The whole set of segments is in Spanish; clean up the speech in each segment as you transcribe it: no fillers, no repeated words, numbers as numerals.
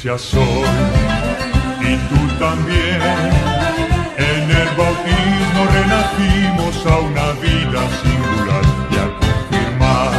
iglesia soy, y tú también. En el bautismo renacimos a una vida singular y a confirmar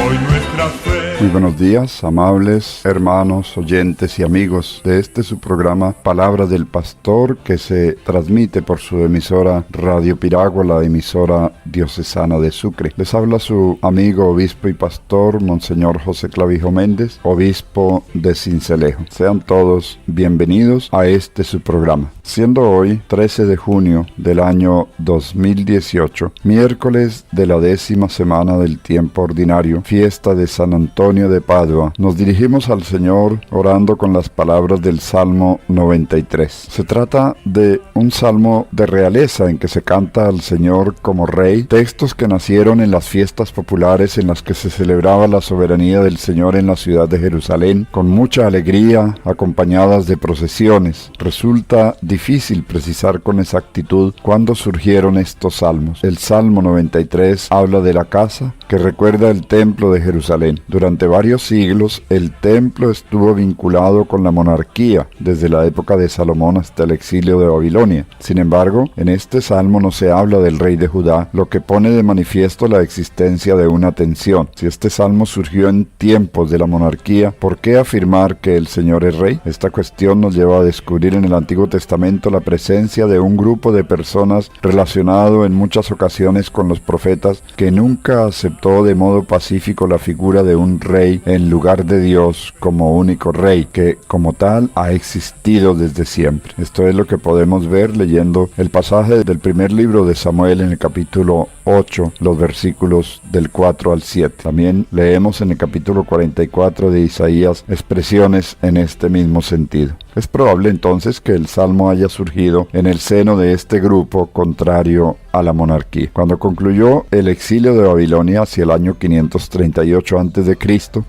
hoy nuestra fe. Muy buenos días, amables hermanos, oyentes y amigos de su programa Palabras del Pastor, que se transmite por su emisora Radio Piragua, la emisora diocesana de Sucre. Les habla su amigo, obispo y pastor, Monseñor José Clavijo Méndez, obispo de Sincelejo. Sean todos bienvenidos a su programa. Siendo hoy 13 de junio del año 2018, miércoles de la 10ª semana del tiempo ordinario, fiesta de San Antonio de Padua, nos dirigimos al Señor orando con las palabras del Salmo 93. Se trata de un salmo de realeza en que se canta al Señor como Rey, textos que nacieron en las fiestas populares en las que se celebraba la soberanía del Señor en la ciudad de Jerusalén, con mucha alegría, acompañadas de procesiones. Resulta difícil precisar con exactitud cuándo surgieron estos salmos. El Salmo 93 habla de la casa que recuerda el templo de Jerusalén. Durante varios siglos, el templo estuvo vinculado con la monarquía, desde la época de Salomón hasta el exilio de Babilonia. Sin embargo, en este salmo no se habla del rey de Judá, lo que pone de manifiesto la existencia de una tensión. Si este salmo surgió en tiempos de la monarquía, ¿por qué afirmar que el Señor es rey? Esta cuestión nos lleva a descubrir en el Antiguo Testamento la presencia de un grupo de personas relacionado en muchas ocasiones con los profetas que nunca aceptó de modo pacífico la figura de un rey en lugar de Dios como único rey, que como tal ha existido desde siempre. Esto es lo que podemos ver leyendo el pasaje del primer libro de Samuel en el capítulo 8, los versículos del 4 al 7. También leemos en el capítulo 44 de Isaías expresiones en este mismo sentido. Es probable entonces que el salmo haya surgido en el seno de este grupo contrario a la monarquía. Cuando concluyó el exilio de Babilonia hacia el año 538 a.C.,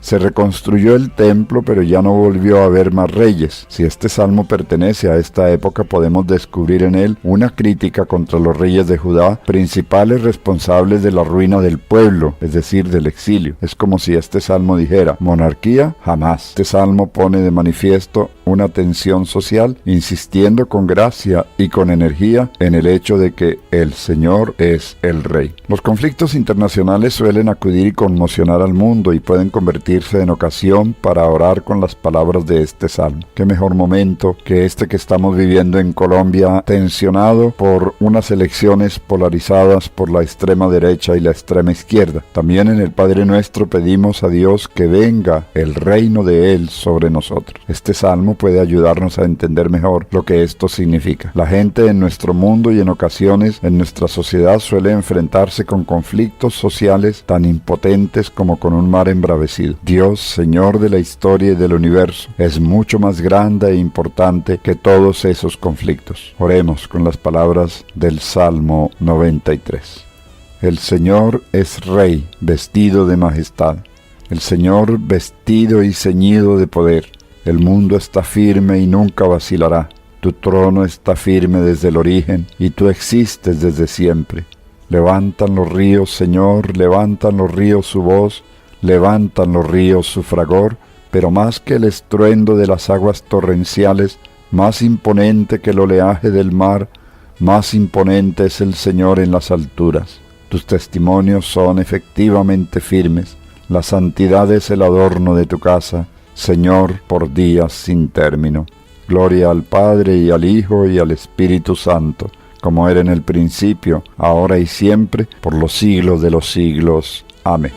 se reconstruyó el templo, pero ya no volvió a haber más reyes. Si este salmo pertenece a esta época, podemos descubrir en él una crítica contra los reyes de Judá, principales responsables de la ruina del pueblo, es decir, del exilio. Es como si este salmo dijera: monarquía, jamás. Este salmo pone de manifiesto una tensión social, insistiendo con gracia y con energía en el hecho de que el Señor es el Rey. Los conflictos internacionales suelen acudir y conmocionar al mundo y pueden convertirse en ocasión para orar con las palabras de este salmo. Qué mejor momento que que estamos viviendo en Colombia, tensionado por unas elecciones polarizadas por la extrema derecha y la extrema izquierda. También en el Padre Nuestro pedimos a Dios que venga el reino de Él sobre nosotros. Este salmo puede ayudarnos a entender mejor lo que esto significa. La gente en nuestro mundo y en ocasiones en nuestra sociedad suele enfrentarse con conflictos sociales tan impotentes como con un mar embravecido. Dios, Señor de la historia y del universo, es mucho más grande e importante que todos esos conflictos. Oremos con las palabras del Salmo 93. El Señor es Rey, vestido de majestad. El Señor vestido y ceñido de poder. El mundo está firme y nunca vacilará. Tu trono está firme desde el origen y tú existes desde siempre. Levantan los ríos, Señor, levantan los ríos su voz, levantan los ríos su fragor, pero más que el estruendo de las aguas torrenciales, más imponente que el oleaje del mar, más imponente es el Señor en las alturas. Tus testimonios son efectivamente firmes, la santidad es el adorno de tu casa, Señor, por días sin término. Gloria al Padre y al Hijo y al Espíritu Santo, como era en el principio, ahora y siempre, por los siglos de los siglos. Amén.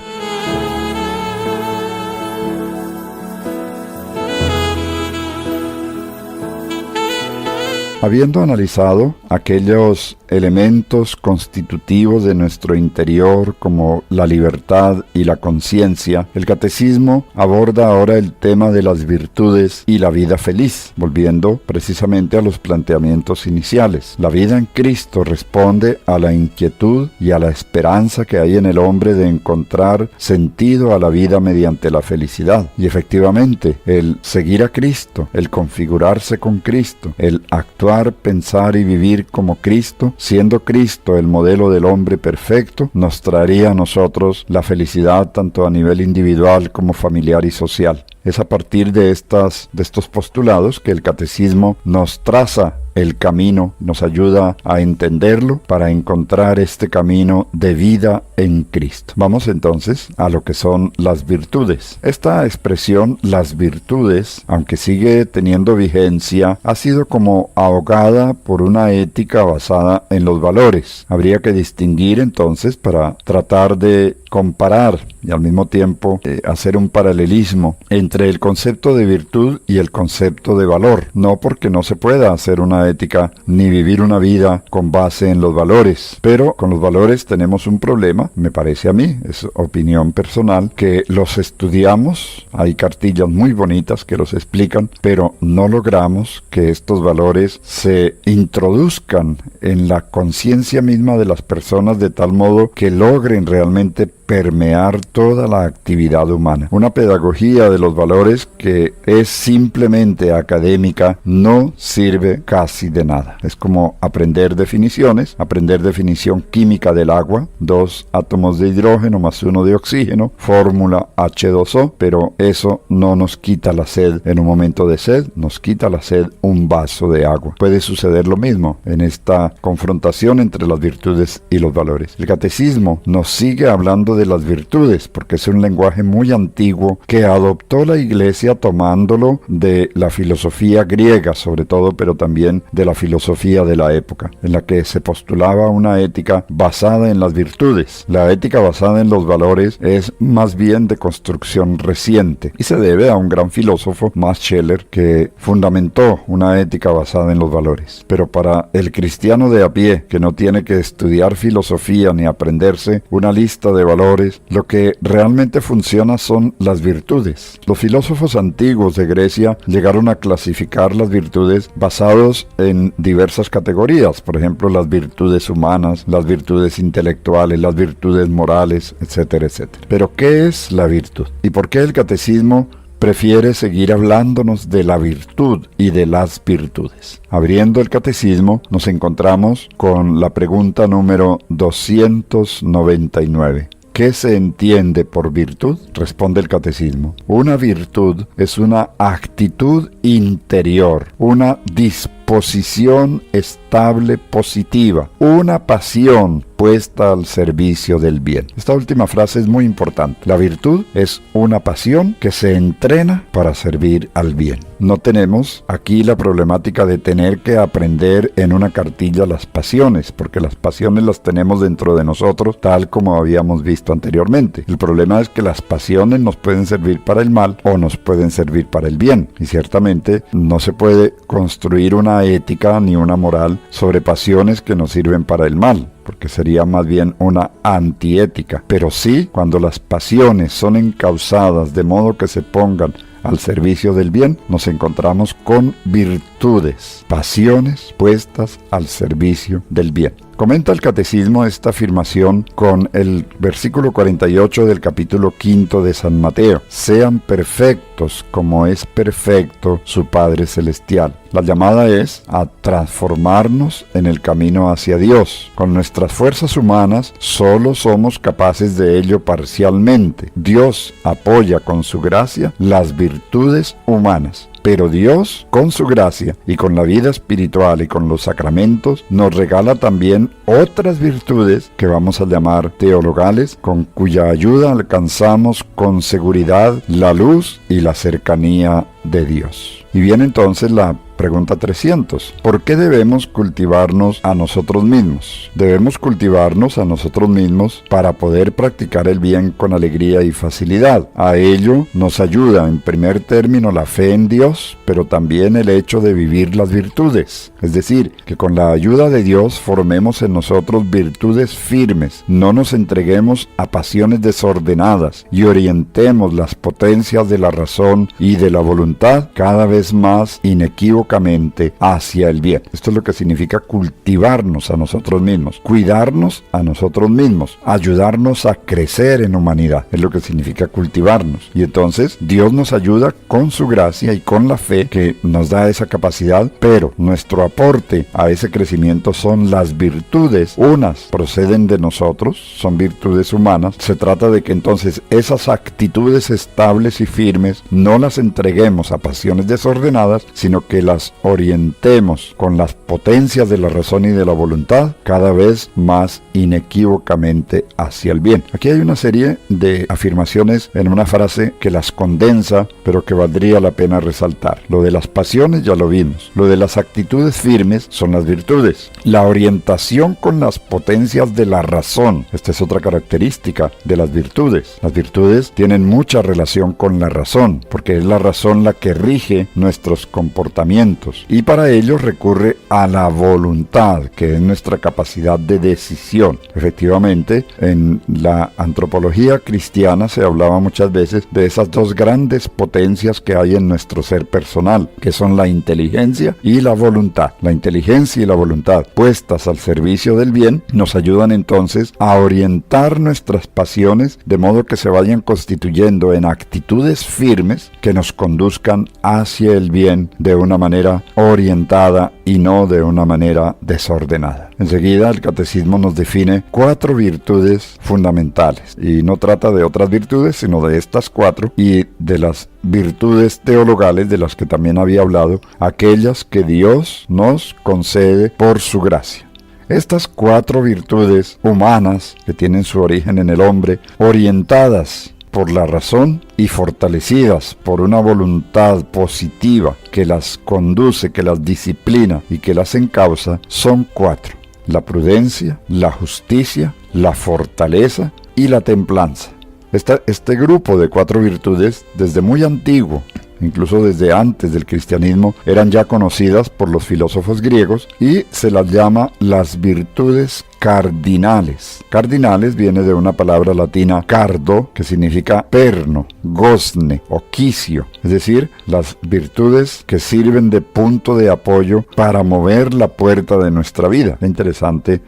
Habiendo analizado aquellos elementos constitutivos de nuestro interior como la libertad y la conciencia, el catecismo aborda ahora el tema de las virtudes y la vida feliz, volviendo precisamente a los planteamientos iniciales. La vida en Cristo responde a la inquietud y a la esperanza que hay en el hombre de encontrar sentido a la vida mediante la felicidad. Y efectivamente, el seguir a Cristo, el configurarse con Cristo, el actuar, pensar y vivir como Cristo, siendo Cristo el modelo del hombre perfecto, nos traería a nosotros la felicidad tanto a nivel individual como familiar y social. Es a partir de estos postulados que el catecismo nos traza el camino, nos ayuda a entenderlo para encontrar este camino de vida en Cristo. Vamos entonces a lo que son las virtudes. Esta expresión, las virtudes, aunque sigue teniendo vigencia, ha sido como ahogada por una ética basada en los valores. Habría que distinguir entonces para tratar de comparar y al mismo tiempo hacer un paralelismo entre el concepto de virtud y el concepto de valor. No porque no se pueda hacer una ética ni vivir una vida con base en los valores, pero con los valores tenemos un problema, me parece a mí, es opinión personal, que los estudiamos, hay cartillas muy bonitas que los explican, pero no logramos que estos valores se introduzcan en la conciencia misma de las personas de tal modo que logren realmente permear toda la actividad humana. Una pedagogía de los valores que es simplemente académica no sirve casi de nada. Es como aprender definiciones, aprender definición química del agua, 2 átomos de hidrógeno más 1 de oxígeno, fórmula H2O, pero eso no nos quita la sed en un momento de sed, nos quita la sed un vaso de agua. Puede suceder lo mismo en esta confrontación entre las virtudes y los valores. El catecismo nos sigue hablando de las virtudes, porque es un lenguaje muy antiguo que adoptó la Iglesia tomándolo de la filosofía griega, sobre todo, pero también de la filosofía de la época, en la que se postulaba una ética basada en las virtudes. La ética basada en los valores es más bien de construcción reciente y se debe a un gran filósofo, Max Scheler, que fundamentó una ética basada en los valores. Pero para el cristiano de a pie, que no tiene que estudiar filosofía ni aprenderse una lista de valores, lo que realmente funciona son las virtudes. Los filósofos antiguos de Grecia llegaron a clasificar las virtudes basados en diversas categorías, por ejemplo, las virtudes humanas, las virtudes intelectuales, las virtudes morales, etcétera, etcétera. Pero, ¿qué es la virtud? ¿Y por qué el catecismo prefiere seguir hablándonos de la virtud y de las virtudes? Abriendo el catecismo, nos encontramos con la pregunta número 299. ¿Qué se entiende por virtud? Responde el catecismo. Una virtud es una actitud interior, una disposición estable positiva, una pasión puesta al servicio del bien. Esta última frase es muy importante. La virtud es una pasión que se entrena para servir al bien. No tenemos aquí la problemática de tener que aprender en una cartilla las pasiones, porque las pasiones las tenemos dentro de nosotros, tal como habíamos visto anteriormente. El problema es que las pasiones nos pueden servir para el mal o nos pueden servir para el bien. Y ciertamente no se puede construir una ética ni una moral sobre pasiones que nos sirven para el mal, porque sería más bien una antiética. Pero sí, cuando las pasiones son encausadas de modo que se pongan al servicio del bien, nos encontramos con virtudes, pasiones puestas al servicio del bien. Comenta el catecismo esta afirmación con el versículo 48 del capítulo 5 de San Mateo. Sean perfectos como es perfecto su Padre Celestial. La llamada es a transformarnos en el camino hacia Dios. Con nuestras fuerzas humanas solo somos capaces de ello parcialmente. Dios apoya con su gracia las virtudes humanas. Pero Dios, con su gracia y con la vida espiritual y con los sacramentos, nos regala también otras virtudes que vamos a llamar teologales, con cuya ayuda alcanzamos con seguridad la luz y la cercanía de Dios. Y viene entonces la pregunta 300. ¿Por qué debemos cultivarnos a nosotros mismos? Debemos cultivarnos a nosotros mismos para poder practicar el bien con alegría y facilidad. A ello nos ayuda en primer término la fe en Dios, pero también el hecho de vivir las virtudes. Es decir, que con la ayuda de Dios formemos en nosotros virtudes firmes, no nos entreguemos a pasiones desordenadas y orientemos las potencias de la razón y de la voluntad cada vez más inequívocamente inequívocamente hacia el bien. Esto es lo que significa cultivarnos a nosotros mismos, cuidarnos a nosotros mismos, ayudarnos a crecer en humanidad. Es lo que significa cultivarnos. Y entonces Dios nos ayuda con su gracia y con la fe que nos da esa capacidad, pero nuestro aporte a ese crecimiento son las virtudes. Unas proceden de nosotros, son virtudes humanas. Se trata de que entonces esas actitudes estables y firmes no las entreguemos a pasiones desordenadas, sino que las orientemos con las potencias de la razón y de la voluntad cada vez más inequívocamente hacia el bien. Aquí hay una serie de afirmaciones en una frase que las condensa, pero que valdría la pena resaltar. Lo de las pasiones ya lo vimos. Lo de las actitudes firmes son las virtudes. La orientación con las potencias de la razón. Esta es otra característica de las virtudes. Las virtudes tienen mucha relación con la razón, porque es la razón la que rige nuestros comportamientos. Y para ello recurre a la voluntad, que es nuestra capacidad de decisión. Efectivamente, en la antropología cristiana se hablaba muchas veces de esas dos grandes potencias que hay en nuestro ser personal, que son la inteligencia y la voluntad. La inteligencia y la voluntad puestas al servicio del bien nos ayudan entonces a orientar nuestras pasiones de modo que se vayan constituyendo en actitudes firmes que nos conduzcan hacia el bien de una manera orientada y no de una manera desordenada. Enseguida el catecismo nos define 4 virtudes fundamentales y no trata de otras virtudes sino de estas 4 y de las virtudes teologales de las que también había hablado, aquellas que Dios nos concede por su gracia. Estas 4 virtudes humanas que tienen su origen en el hombre, orientadas por la razón y fortalecidas por una voluntad positiva que las conduce, que las disciplina y que las encausa, son 4. La prudencia, la justicia, la fortaleza y la templanza. Este grupo de 4 virtudes, desde muy antiguo, incluso desde antes del cristianismo, eran ya conocidas por los filósofos griegos y se las llama las virtudes cardinales. Cardinales viene de una palabra latina cardo, que significa perno, gozne o quicio, es decir, las virtudes que sirven de punto de apoyo para mover la puerta de nuestra vida. Es interesante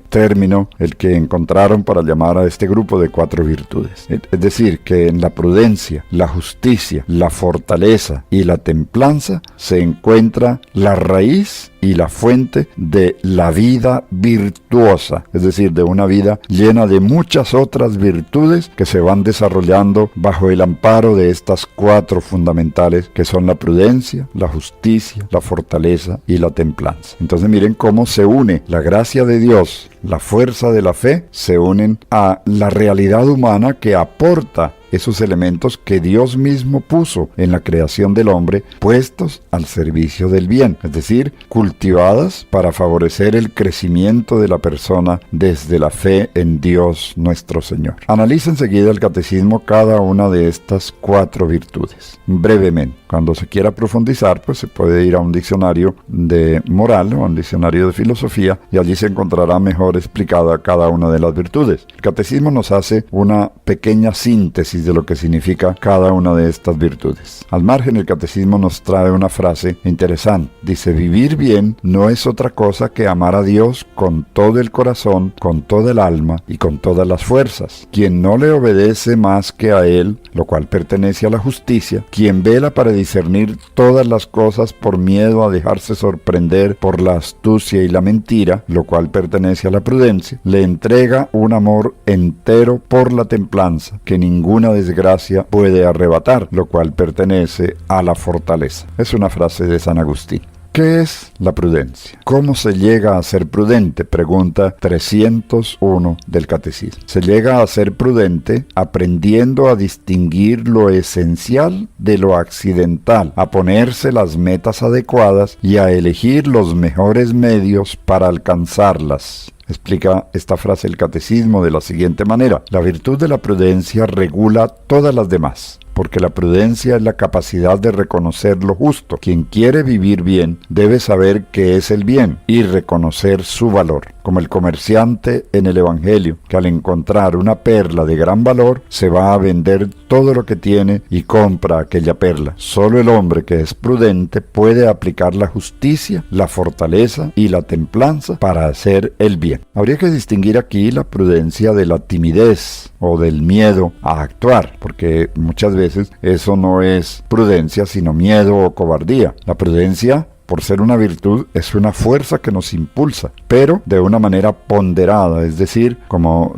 término el que encontraron para llamar a este grupo de 4 virtudes. Es decir, que en la prudencia, la justicia, la fortaleza y la templanza se encuentra la raíz y la fuente de la vida virtuosa, es decir, de una vida llena de muchas otras virtudes que se van desarrollando bajo el amparo de estas 4 fundamentales que son la prudencia, la justicia, la fortaleza y la templanza. Entonces miren cómo se une la gracia de Dios, la fuerza de la fe, se unen a la realidad humana que aporta esos elementos que Dios mismo puso en la creación del hombre, puestos al servicio del bien, es decir, cultivadas para favorecer el crecimiento de la persona desde la fe en Dios nuestro Señor. Analiza enseguida el catecismo cada una de estas 4 virtudes, brevemente. Cuando se quiera profundizar, pues se puede ir a un diccionario de moral o a un diccionario de filosofía y allí se encontrará mejor explicada cada una de las virtudes. El catecismo nos hace una pequeña síntesis de lo que significa cada una de estas virtudes. Al margen, el catecismo nos trae una frase interesante. Dice: vivir bien no es otra cosa que amar a Dios con todo el corazón, con toda el alma y con todas las fuerzas. Quien no le obedece más que a Él, lo cual pertenece a la justicia, quien vela para discernir todas las cosas por miedo a dejarse sorprender por la astucia y la mentira, lo cual pertenece a la prudencia, le entrega un amor entero por la templanza, que ninguna desgracia puede arrebatar, lo cual pertenece a la fortaleza. Es una frase de San Agustín. ¿Qué es la prudencia? ¿Cómo se llega a ser prudente? Pregunta 301 del Catecismo. Se llega a ser prudente aprendiendo a distinguir lo esencial de lo accidental, a ponerse las metas adecuadas y a elegir los mejores medios para alcanzarlas. Explica esta frase el Catecismo de la siguiente manera: la virtud de la prudencia regula todas las demás, porque la prudencia es la capacidad de reconocer lo justo. Quien quiere vivir bien debe saber qué es el bien y reconocer su valor. como el comerciante en el Evangelio, que al encontrar una perla de gran valor, se va a vender todo lo que tiene y compra aquella perla. Solo el hombre que es prudente puede aplicar la justicia, la fortaleza y la templanza para hacer el bien. Habría que distinguir aquí la prudencia de la timidez o del miedo a actuar, porque muchas veces eso no es prudencia, sino miedo o cobardía. La prudencia, por ser una virtud, es una fuerza que nos impulsa, pero de una manera ponderada, es decir, como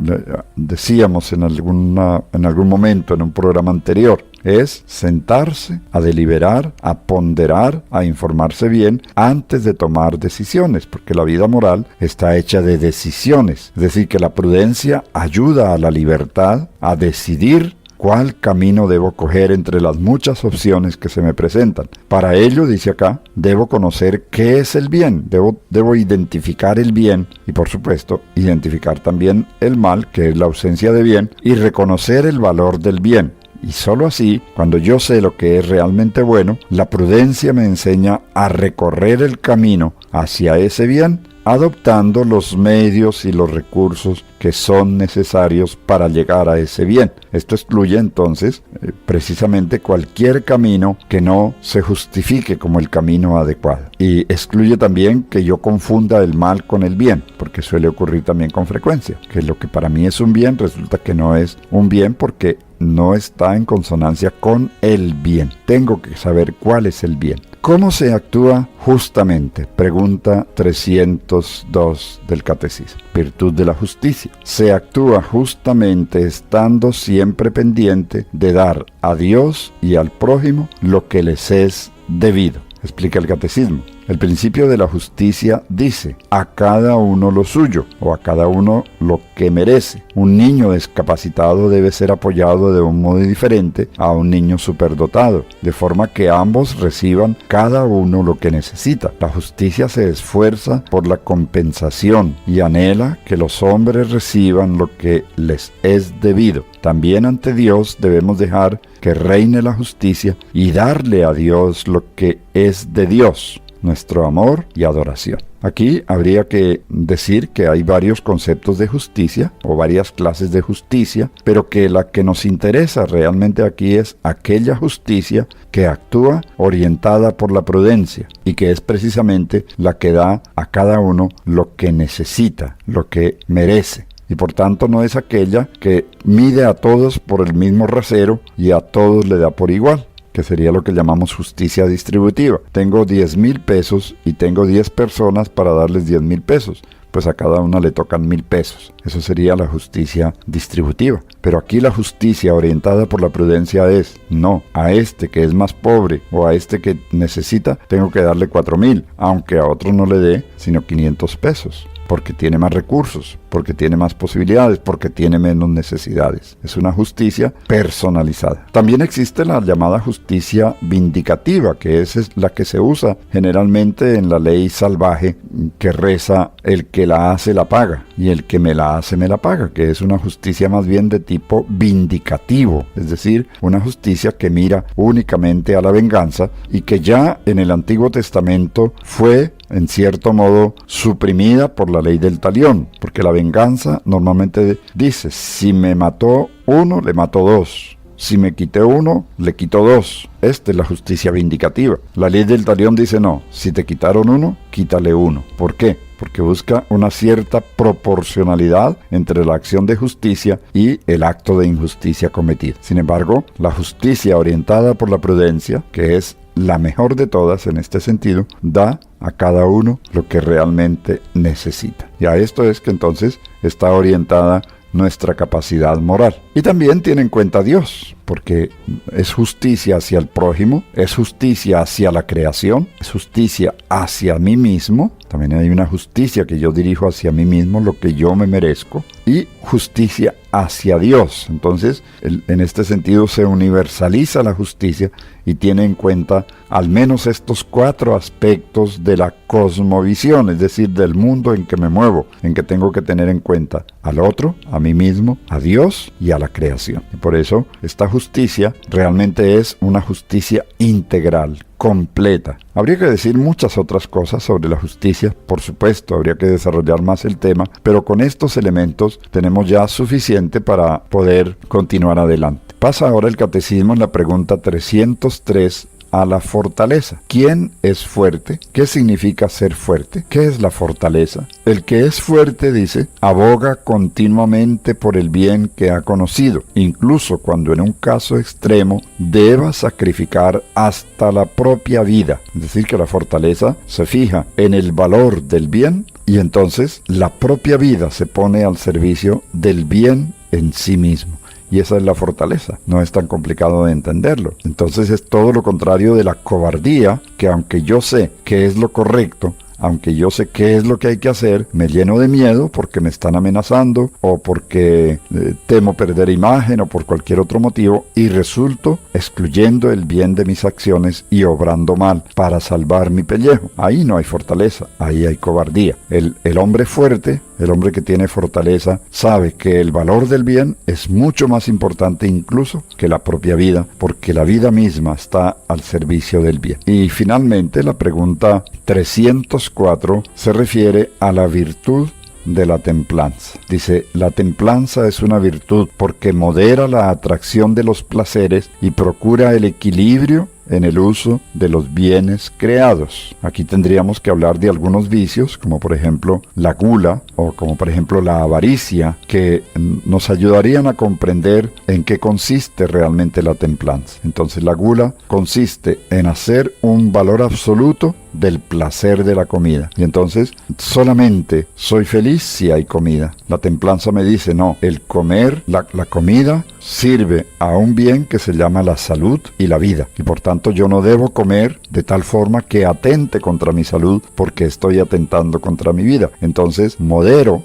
decíamos en algún momento en un programa anterior, es sentarse a deliberar, a ponderar, a informarse bien antes de tomar decisiones, porque la vida moral está hecha de decisiones, es decir, que la prudencia ayuda a la libertad a decidir ¿cuál camino debo coger entre las muchas opciones que se me presentan? Para ello, dice acá, debo conocer qué es el bien, debo identificar el bien y, por supuesto, identificar también el mal, que es la ausencia de bien, y reconocer el valor del bien. Y sólo así, cuando yo sé lo que es realmente bueno, la prudencia me enseña a recorrer el camino hacia ese bien, adoptando los medios y los recursos que son necesarios para llegar a ese bien. Esto excluye entonces precisamente cualquier camino que no se justifique como el camino adecuado. Y excluye también que yo confunda el mal con el bien, porque suele ocurrir también con frecuencia, que lo que para mí es un bien resulta que no es un bien porque no está en consonancia con el bien. Tengo que saber cuál es el bien. ¿Cómo se actúa justamente? Pregunta 302 del Catecismo. Virtud de la justicia. Se actúa justamente estando siempre pendiente de dar a Dios y al prójimo lo que les es debido. Explica el Catecismo. El principio de la justicia dice, a cada uno lo suyo, o a cada uno lo que merece. Un niño discapacitado debe ser apoyado de un modo diferente a un niño superdotado, de forma que ambos reciban cada uno lo que necesita. La justicia se esfuerza por la compensación y anhela que los hombres reciban lo que les es debido. También ante Dios debemos dejar que reine la justicia y darle a Dios lo que es de Dios, nuestro amor y adoración. Aquí habría que decir que hay varios conceptos de justicia o varias clases de justicia, pero que la que nos interesa realmente aquí es aquella justicia que actúa orientada por la prudencia y que es precisamente la que da a cada uno lo que necesita, lo que merece. Y por tanto no es aquella que mide a todos por el mismo rasero y a todos le da por igual, que sería lo que llamamos justicia distributiva. Tengo 10,000 pesos y tengo 10 personas para darles 10,000 pesos. Pues a cada una le tocan 1,000 pesos. Eso sería la justicia distributiva. Pero aquí la justicia orientada por la prudencia es, no, a este que es más pobre o a este que necesita, tengo que darle 4,000, aunque a otro no le dé sino 500 pesos. Porque tiene más recursos, porque tiene más posibilidades, porque tiene menos necesidades. Es una justicia personalizada. También existe la llamada justicia vindicativa, que es la que se usa generalmente en la ley salvaje que reza el que la hace la paga y el que me la hace me la paga, que es una justicia más bien de tipo vindicativo, es decir, una justicia que mira únicamente a la venganza y que ya en el Antiguo Testamento fue en cierto modo suprimida por la ley del talión, porque la venganza normalmente dice, si me mató uno, le mató dos. Si me quité uno, le quito dos. Esta es la justicia vindicativa. La ley del talión dice no, si te quitaron uno, quítale uno. ¿Por qué? Porque busca una cierta proporcionalidad entre la acción de justicia y el acto de injusticia cometido. Sin embargo, la justicia orientada por la prudencia, que es la mejor de todas en este sentido, da a cada uno lo que realmente necesita. Y a esto es que entonces está orientada nuestra capacidad moral. Y también tiene en cuenta a Dios, porque es justicia hacia el prójimo, es justicia hacia la creación, es justicia hacia mí mismo. También hay una justicia que yo dirijo hacia mí mismo, lo que yo me merezco, y justicia hacia Dios. Entonces, en este sentido se universaliza la justicia y tiene en cuenta al menos estos 4 aspectos de la cosmovisión, es decir, del mundo en que me muevo, en que tengo que tener en cuenta al otro, a mí mismo, a Dios y a la creación. Y por eso esta justicia realmente es una justicia integral, completa. Habría que decir muchas otras cosas sobre la justicia, por supuesto, habría que desarrollar más el tema, pero con estos elementos tenemos ya suficiente para poder continuar adelante. Pasa ahora el catecismo en la pregunta 303 a la fortaleza. ¿Quién es fuerte? ¿Qué significa ser fuerte? ¿Qué es la fortaleza? El que es fuerte, dice, aboga continuamente por el bien que ha conocido, incluso cuando en un caso extremo deba sacrificar hasta la propia vida. Es decir, que la fortaleza se fija en el valor del bien y entonces la propia vida se pone al servicio del bien en sí mismo. Y esa es la fortaleza, no es tan complicado de entenderlo. Entonces es todo lo contrario de la cobardía, que aunque yo sé qué es lo correcto, aunque yo sé qué es lo que hay que hacer, me lleno de miedo porque me están amenazando o porque temo perder imagen o por cualquier otro motivo y resulto excluyendo el bien de mis acciones y obrando mal para salvar mi pellejo. Ahí no hay fortaleza, ahí hay cobardía. El hombre fuerte, el hombre que tiene fortaleza, sabe que el valor del bien es mucho más importante incluso que la propia vida, porque la vida misma está al servicio del bien. Y finalmente la pregunta 304 se refiere a la virtud de la templanza. Dice, la templanza es una virtud porque modera la atracción de los placeres y procura el equilibrio en el uso de los bienes creados. Aquí tendríamos que hablar de algunos vicios, como por ejemplo la gula o como por ejemplo la avaricia, que nos ayudarían a comprender en qué consiste realmente la templanza. Entonces la gula consiste en hacer un valor absoluto del placer de la comida. Y entonces solamente soy feliz si hay comida. La templanza me dice, no, el comer, la comida sirve a un bien que se llama la salud y la vida. Y por tanto yo no debo comer de tal forma que atente contra mi salud porque estoy atentando contra mi vida. Entonces modero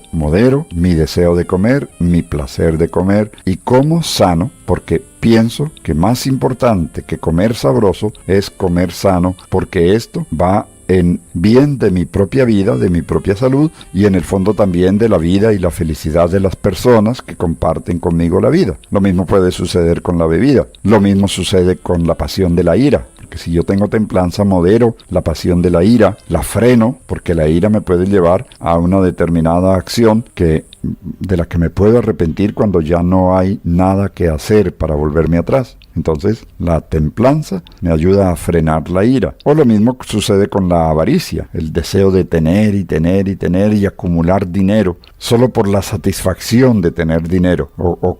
mi deseo de comer, mi placer de comer y como sano, porque pienso que más importante que comer sabroso es comer sano, porque esto va en bien de mi propia vida, de mi propia salud y en el fondo también de la vida y la felicidad de las personas que comparten conmigo la vida. Lo mismo puede suceder con la bebida, lo mismo sucede con la pasión de la ira. Porque si yo tengo templanza, modero la pasión de la ira, la freno, porque la ira me puede llevar a una determinada acción de la que me puedo arrepentir cuando ya no hay nada que hacer para volverme atrás. Entonces, la templanza me ayuda a frenar la ira. O lo mismo sucede con la avaricia, el deseo de tener y tener y tener y acumular dinero, solo por la satisfacción de tener dinero. O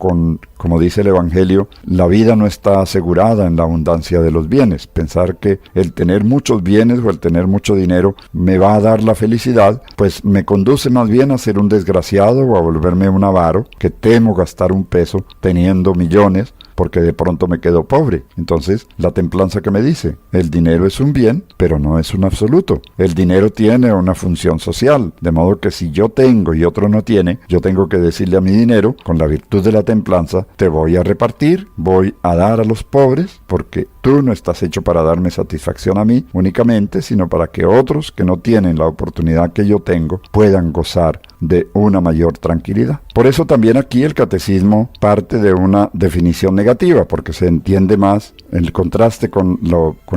como dice el Evangelio, la vida no está asegurada en la abundancia de los bienes. Pensar que el tener muchos bienes o el tener mucho dinero me va a dar la felicidad, pues me conduce más bien a ser un desgraciado o a volverme un avaro, que temo gastar un peso teniendo millones, porque de pronto me quedo pobre. Entonces, la templanza que me dice, el dinero es un bien, pero no es un absoluto. El dinero tiene una función social, de modo que si yo tengo y otro no tiene, yo tengo que decirle a mi dinero, con la virtud de la templanza, te voy a repartir, voy a dar a los pobres, porque tú no estás hecho para darme satisfacción a mí únicamente, sino para que otros que no tienen la oportunidad que yo tengo puedan gozar de una mayor tranquilidad. Por eso también aquí el catecismo parte de una definición negativa, porque se entiende más el contraste con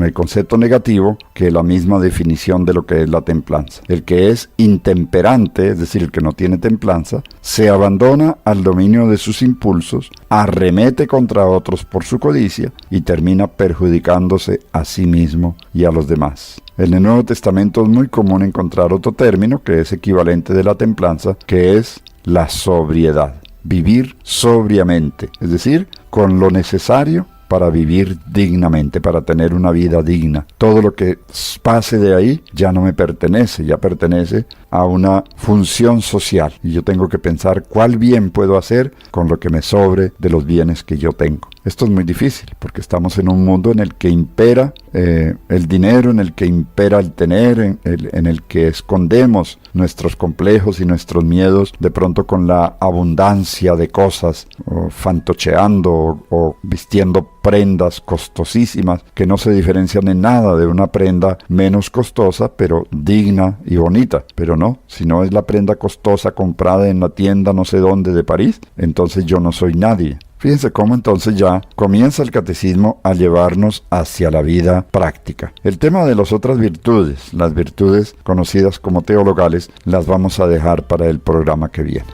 el concepto negativo que la misma definición de lo que es la templanza. El que es intemperante, es decir, el que no tiene templanza, se abandona al dominio de sus impulsos, arremete contra otros por su codicia y termina perjudicándose a sí mismo y a los demás. En el Nuevo Testamento es muy común encontrar otro término que es equivalente de la templanza, que es la sobriedad. Vivir sobriamente, es decir, con lo necesario para vivir dignamente, para tener una vida digna. Todo lo que pase de ahí ya no me pertenece, ya pertenece a una función social. Y yo tengo que pensar cuál bien puedo hacer con lo que me sobre de los bienes que yo tengo. Esto es muy difícil, porque estamos en un mundo en el que impera el dinero, en el que impera el tener, en el que escondemos nuestros complejos y nuestros miedos, de pronto con la abundancia de cosas, o fantocheando o vistiendo prendas costosísimas que no se diferencian en nada de una prenda menos costosa, pero digna y bonita. Pero no, si no es la prenda costosa comprada en la tienda no sé dónde de París, entonces yo no soy nadie. Fíjense cómo entonces ya comienza el catecismo a llevarnos hacia la vida práctica. El tema de las otras virtudes, las virtudes conocidas como teologales, las vamos a dejar para el programa que viene.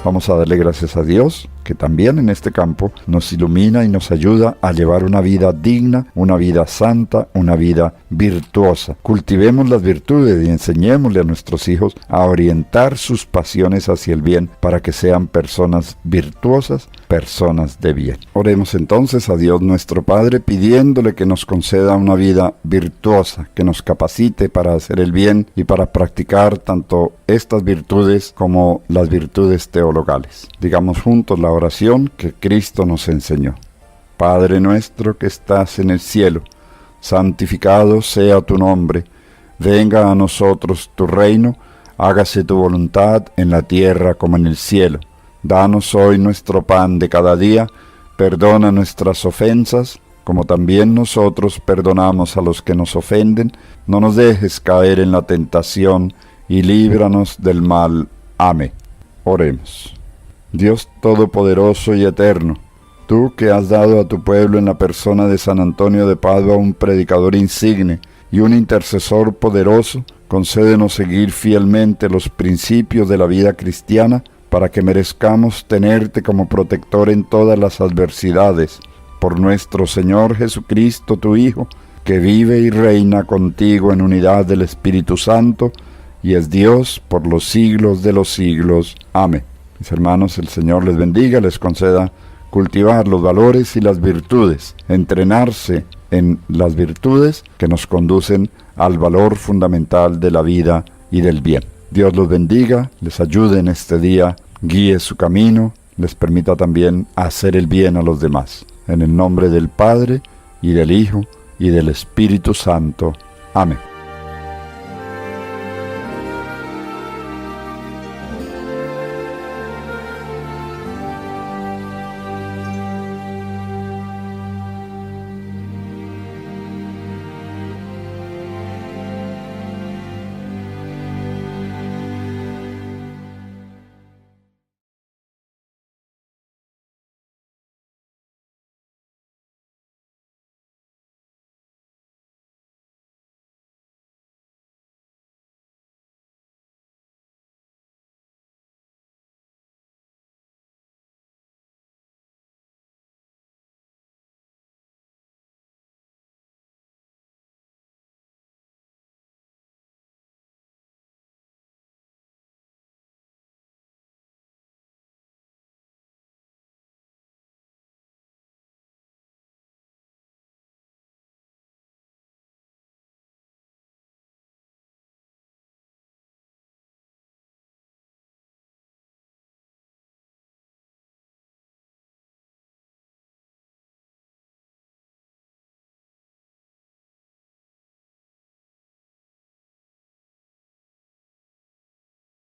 Vamos a darle gracias a Dios, que también en este campo nos ilumina y nos ayuda a llevar una vida digna, una vida santa, una vida virtuosa. Cultivemos las virtudes y enseñémosle a nuestros hijos a orientar sus pasiones hacia el bien para que sean personas virtuosas, personas de bien. Oremos entonces a Dios nuestro Padre pidiéndole que nos conceda una vida virtuosa, que nos capacite para hacer el bien y para practicar tanto estas virtudes como las virtudes teologales. Digamos juntos la oración que Cristo nos enseñó. Padre nuestro que estás en el cielo, santificado sea tu nombre, venga a nosotros tu reino, hágase tu voluntad en la tierra como en el cielo. Danos hoy nuestro pan de cada día, perdona nuestras ofensas, como también nosotros perdonamos a los que nos ofenden, no nos dejes caer en la tentación, y líbranos del mal. Amén. Oremos. Dios Todopoderoso y Eterno, tú que has dado a tu pueblo en la persona de San Antonio de Padua un predicador insigne y un intercesor poderoso, concédenos seguir fielmente los principios de la vida cristiana para que merezcamos tenerte como protector en todas las adversidades. Por nuestro Señor Jesucristo, tu Hijo, que vive y reina contigo en unidad del Espíritu Santo, y es Dios por los siglos de los siglos. Amén. Mis hermanos, el Señor les bendiga, les conceda cultivar los valores y las virtudes, entrenarse en las virtudes que nos conducen al valor fundamental de la vida y del bien. Dios los bendiga, les ayude en este día, guíe su camino, les permita también hacer el bien a los demás. En el nombre del Padre, y del Hijo, y del Espíritu Santo. Amén.